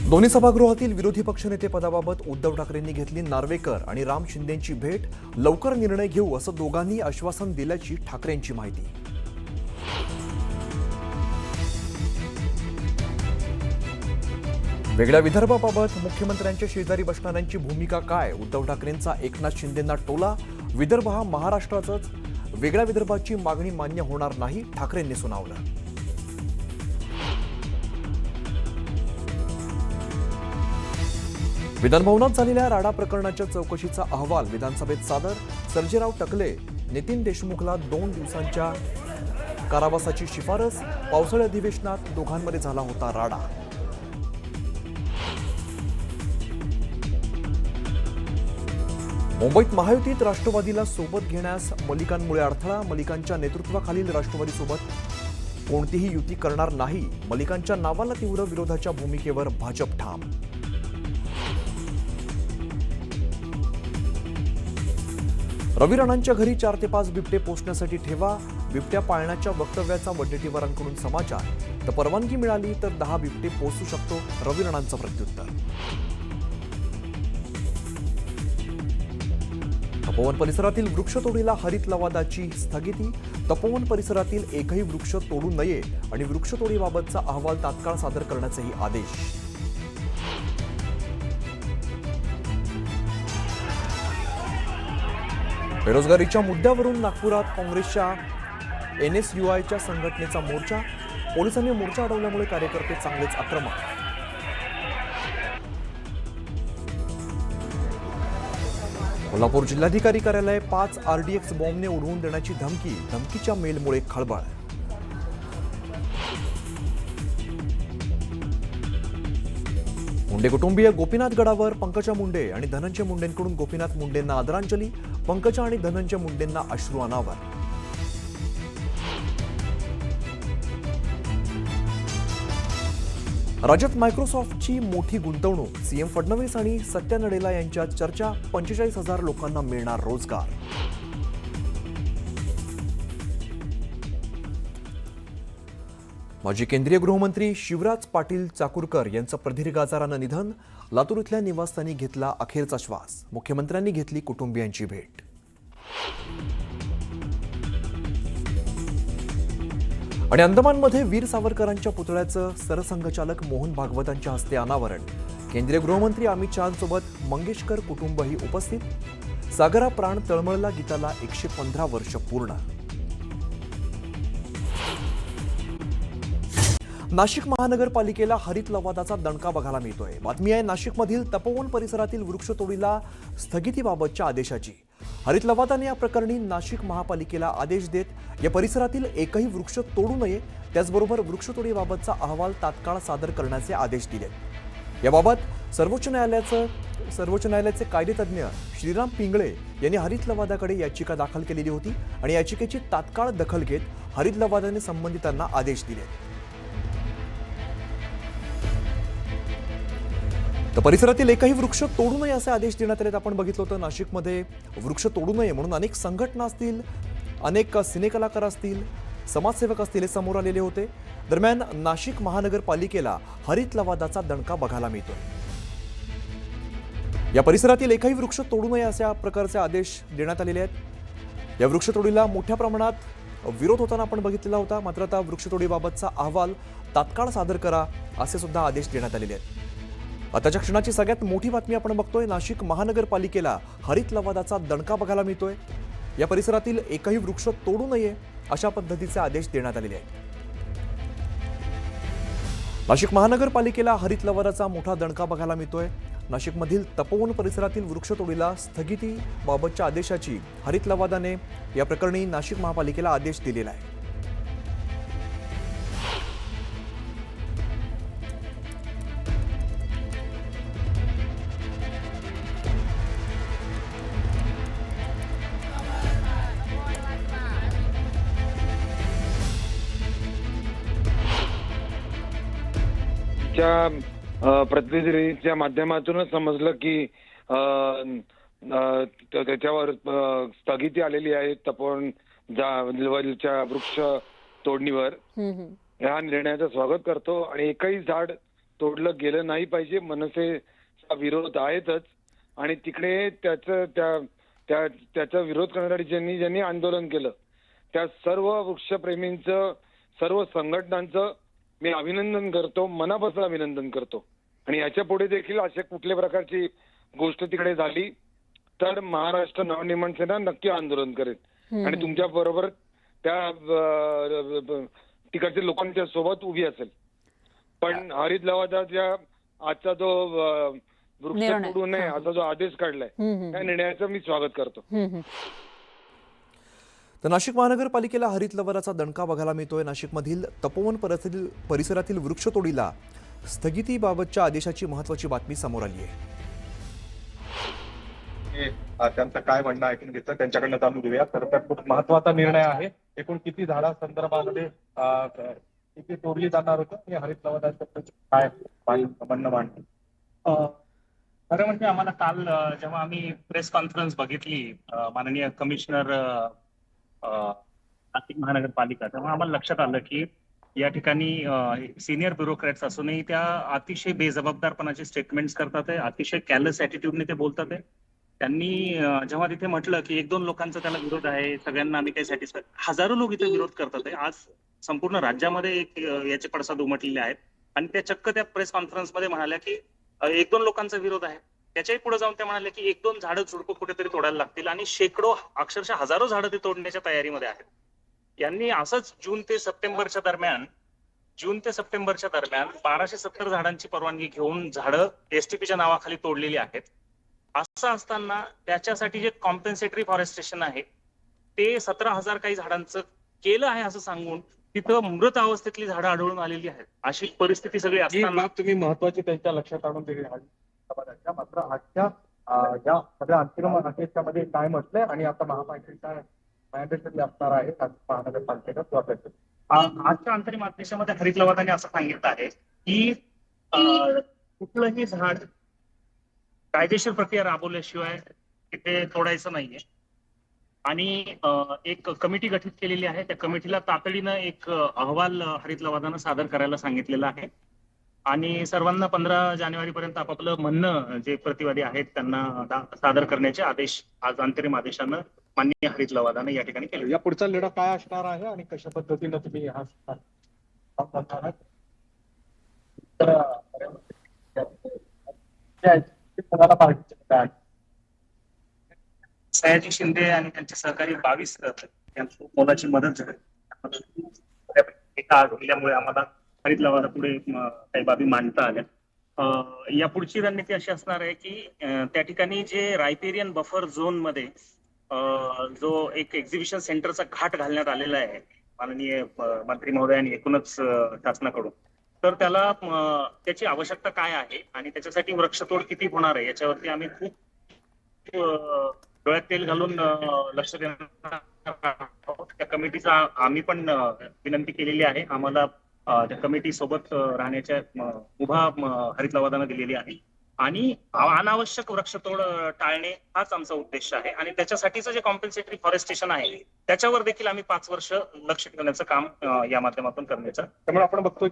दोन्ही सभागृहातील विरोधी पक्षनेते पदाबाबत उद्धव ठाकरेंनी घेतली नार्वेकर आणि राम शिंदेंची भेट. लवकर निर्णय घेऊ असं दोघांनी आश्वासन दिल्याची ठाकरेंची माहिती. वेगळ्या विदर्भाबाबत मुख्यमंत्र्यांच्या शेजारी बसणाऱ्यांची भूमिका काय? उद्धव ठाकरेंचा एकनाथ शिंदेंना टोला. विदर्भ हा महाराष्ट्राचाच, वेगळ्या विदर्भाची मागणी मान्य होणार नाही, ठाकरेंनी सुनावलं. विधानभवनात झालेल्या राडा प्रकरणाच्या चौकशीचा अहवाल विधानसभेत सादर. सर्जेराव टकले, नितीन देशमुखला 2 दिवसांच्या कारावासाची शिफारस. पावसाळी अधिवेशनात दोघांमध्ये झाला होता राडा. मुंबईत महायुतीत राष्ट्रवादीला सोबत घेण्यास मलिकांमुळे अडथळा. मलिकांच्या नेतृत्वाखालील राष्ट्रवादीसोबत कोणतीही युती करणार नाही. मलिकांच्या नावाला तीव्र विरोधाच्या भूमिकेवर भाजप ठाम. रवी राणांच्या घरी 4 ते 5 बिबटे पोचण्यासाठी ठेवा. बिबट्या पाळण्याच्या वक्तव्याचा वडेट्टीवारांकडून समाचार. तर परवानगी मिळाली तर 10 बिबटे पोचू शकतो, रवी राणांचं प्रत्युत्तर. तपोवन परिसरातील वृक्षतोडीला हरित लवादाची स्थगिती. तपोवन परिसरातील एकही वृक्ष तोडू नये आणि वृक्षतोडीबाबतचा अहवाल तात्काळ सादर करण्याचेही आदेश. बेरोजगारीच्या मुद्द्यावरून नागपुरात काँग्रेसच्या NSUIच्या संघटनेचा मोर्चा. पोलिसांनी मोर्चा अडवल्यामुळे कार्यकर्ते चांगलेच आक्रमक. कोल्हापूर जिल्हाधिकारी कार्यालय 5 RDX बॉम्बने उडवून देण्याची धमकी. धमकीच्या मेलमुळे खळबळ. मुंडे कुटुंबीय गोपीनाथ गडावर पंकजा मुंडे आणि धनंजय मुंडेंकडून गोपीनाथ मुंडेंना आदरांजली. पंकजा आणि धनंजय मुंडेंना अश्रू अनावर. राज्यात मायक्रोसॉफ्टची मोठी गुंतवणूक. सीएम फडणवीस आणि सत्या नडेला यांच्यात चर्चा. 45,000 लोकांना मिळणार रोजगार. माजी केंद्रीय गृहमंत्री शिवराज पाटील चाकूरकर यांचं प्रदीर्घ आजारानं निधन. लातूर इथल्या निवासस्थानी घेतला अखेरचा श्वास. मुख्यमंत्र्यांनी घेतली कुटुंबियांची भेट. आणि अंदमानमध्ये वीर सावरकरांच्या पुतळ्याचं सरसंघचालक मोहन भागवतांच्या हस्ते अनावरण. केंद्रीय गृहमंत्री अमित शहांसोबत मंगेशकर कुटुंबही उपस्थित. सागरा प्राण तळमळला गीताला 115 वर्ष पूर्ण. नाशिक महानगरपालिकेला हरित लवादाचा दणका बघायला मिळतोय. बातमी आहे नाशिकमधील तपोवन परिसरातील वृक्षतोडीला स्थगितीबाबतच्या आदेशाची. हरित लवादाने या प्रकरणी नाशिक महापालिकेला आदेश देत या परिसरातील एकही वृक्ष तोडू नये, त्याचबरोबर वृक्षतोडीबाबतचा अहवाल तात्काळ सादर करण्याचे आदेश दिले. याबाबत सर्वोच्च न्यायालयाचे कायदेतज्ञ श्रीराम पिंगळे यांनी हरित लवादाकडे याचिका दाखल केलेली होती आणि याचिकेची तात्काळ दखल घेत हरित लवादाने संबंधितांना आदेश दिले. तर परिसरातील एकही वृक्ष तोडू नये असे आदेश देण्यात आले. आपण बघितलं होतं नाशिकमध्ये वृक्ष तोडू नये म्हणून अनेक संघटना असतील, अनेक सिनेकलाकार असतील, समाजसेवक असतील, हे समोर आलेले होते. दरम्यान नाशिक महानगरपालिकेला हरित लवादाचा दणका बघायला मिळतोय. या परिसरातील एकही वृक्ष तोडू नये अशा प्रकारचे आदेश देण्यात आलेले आहेत. या वृक्षतोडीला मोठ्या प्रमाणात विरोध होताना आपण बघितलेला होता. मात्र आता वृक्षतोडीबाबतचा अहवाल तात्काळ सादर करा असे सुद्धा आदेश देण्यात आलेले आहेत. आताच्या क्षणाची सगळ्यात मोठी बातमी आपण बघतोय. नाशिक महानगरपालिकेला हरित लवादाचा दणका बघायला मिळतोय. या परिसरातील एकही वृक्ष तोडू नये अशा पद्धतीचे आदेश देण्यात आलेले आहेत. नाशिक महानगरपालिकेला हरित लवादाचा मोठा दणका बघायला मिळतोय. नाशिकमधील तपोवन परिसरातील वृक्षतोडीला स्थगितीबाबतच्या आदेशाची हरित लवादाने या प्रकरणी नाशिक महापालिकेला आदेश दिलेला आहे. प्रतिनिधीच्या माध्यमातूनच समजलं की त्याच्यावर स्थगिती आलेली आहे तपोवन वृक्ष तोडणीवर. या निर्णयाचं स्वागत करतो आणि एकही झाड तोडलं गेलं नाही पाहिजे. मनसेचा विरोध आहेतच आणि तिकडे त्याचा विरोध करण्यासाठी ज्यांनी आंदोलन केलं त्या सर्व वृक्षप्रेमींचं, सर्व संघटनांचं मी अभिनंदन करतो, मनापासून अभिनंदन करतो. आणि याच्या पुढे देखील अशा कुठल्या प्रकारची गोष्ट तिकडे झाली तर महाराष्ट्र नवनिर्माण सेना नक्की आंदोलन करेल आणि तुमच्या बरोबर त्या तिकडच्या लोकांच्या सोबत उभी असेल. पण हरित लवादाच्या आजचा जो वृक्ष तोडू नये असा जो आदेश काढलाय त्या निर्णयाचं मी स्वागत करतो. तर नाशिक महानगरपालिकेला हरित लवादाचा दणका बघायला मिळतोय. नाशिकमधील तपोवन परिसरातील वृक्षतोडीला स्थगितीबाबतच्या आदेशाची महत्त्वाची बातमी समोर आली आहे. त्यांचं काय म्हणणं ऐकून घेतलं त्यांच्याकडनं जाणून घेऊया. तर त्यात खूप महत्वाचा निर्णय आहे. एकूण किती झाडा संदर्भामध्ये किती तोडली जाणार होतं आणि हरित लवादाचं काय म्हणणं मांडलं. खरं म्हणजे आम्हाला काल जेव्हा आम्ही प्रेस कॉन्फरन्स बघितली माननीय कमिशनर नाशिक महानगरपालिका, तेव्हा आम्हाला लक्षात आलं की या ठिकाणी सिनियर ब्युरोक्रॅट्स असूनही त्या अतिशय बेजबाबदारपणाचे स्टेटमेंट्स करतात आहे, अतिशय कॅरलेस ॲटिट्यूडने ते बोलतात आहे. त्यांनी जेव्हा तिथे म्हटलं की 1-2 लोकांचा त्याला विरोध आहे, सगळ्यांना आम्ही काही सॅटिस्फाय, हजारो लोक इथे विरोध करतात आहे. आज संपूर्ण राज्यामध्ये याचे पडसाद उमटलेले आहेत आणि त्या चक्क त्या प्रेस कॉन्फरन्समध्ये म्हणाल्या की 1-2 लोकांचा विरोध आहे. त्याच्याही पुढे जाऊन ते म्हणाले की 1-2 झाडं झुडपं कुठेतरी तोडायला लागतील आणि शेकडो अक्षरशः हजारो झाडं ते तोडण्याच्या तयारीमध्ये आहेत. यांनी असंच जून ते सप्टेंबरच्या दरम्यान 1270 झाडांची परवानगी घेऊन झाडं एसटीपीच्या नावाखाली तोडलेली आहेत. असं असताना त्याच्यासाठी जे कॉम्पेन्सेटरी फॉरेस्टेशन आहे ते 17,000 काही झाडांचं केलं आहे असं सांगून तिथं मृत अवस्थेतली झाडं आढळून आलेली आहेत. अशी परिस्थिती सगळी असताना तुम्ही महत्वाची त्यांच्या लक्षात आणून दिली. मात्र आजच्या या सगळ्या अंतिम आदेशामध्ये काय म्हटलंय आणि आता महापालिकेचा मॅन्डेटरी असणार आहे महानगरपालिकेचा स्वातंत्र्य. आजच्या अंतरिम आदेशामध्ये हरित लवादाने असं सांगितलं आहे की कुठलंही झाड कायदेशीर प्रक्रिया राबवल्याशिवाय तिथे तोडायचं नाहीये आणि एक कमिटी गठीत केलेली आहे. त्या कमिटीला तातडीनं एक अहवाल हरित लवादानं सादर करायला सांगितलेला आहे आणि सर्वांना 15 जानेवारीपर्यंत आपापलं म्हणणं जे प्रतिवादी आहेत त्यांना सादर करण्याचे आदेश आज अंतरिम आदेशानं माननीय हरित लवादानं या ठिकाणी केले. या पुढचा लढा काय असणार आहे आणि कशा पद्धतीनं तुम्ही हा सयाजी शिंदे आणि त्यांचे सहकारी 22 यांची मोलाची मदत झाली. एका दिल्यामुळे आम्हाला हरित लवादा पुढे काही बाबी मांडता आल्या. या पुढची रणनीती अशी असणार आहे की त्या ठिकाणी जे रायपेरियन बफर झोन मध्ये जो एक एक्झिबिशन सेंटरचा घाट घालण्यात आलेला आहे माननीय मंत्री महोदयांनी एकूणच शासनाकडून, तर त्याला त्याची आवश्यकता काय आहे आणि त्याच्यासाठी वृक्षतोड किती होणार आहे याच्यावरती आम्ही खूप डोळ्यात तेल घालून लक्ष देणार आहोत. त्या कमिटीचा आम्ही पण विनंती केलेली आहे. आम्हाला त्या कमिटी सोबत राहण्याच्या मुभा हरित लवादानं दिलेली आहे आणि अनावश्यक वृक्षतोड टाळणे हाच आमचा उद्देश आहे आणि त्याच्यासाठीचं जे कॉम्पेन्सेटरी फॉरेस्टेशन आहे त्याच्यावर देखील आम्ही 5 वर्ष लक्ष ठेवण्याचं काम या माध्यमातून करण्याचं. त्यामुळे आपण बघतोय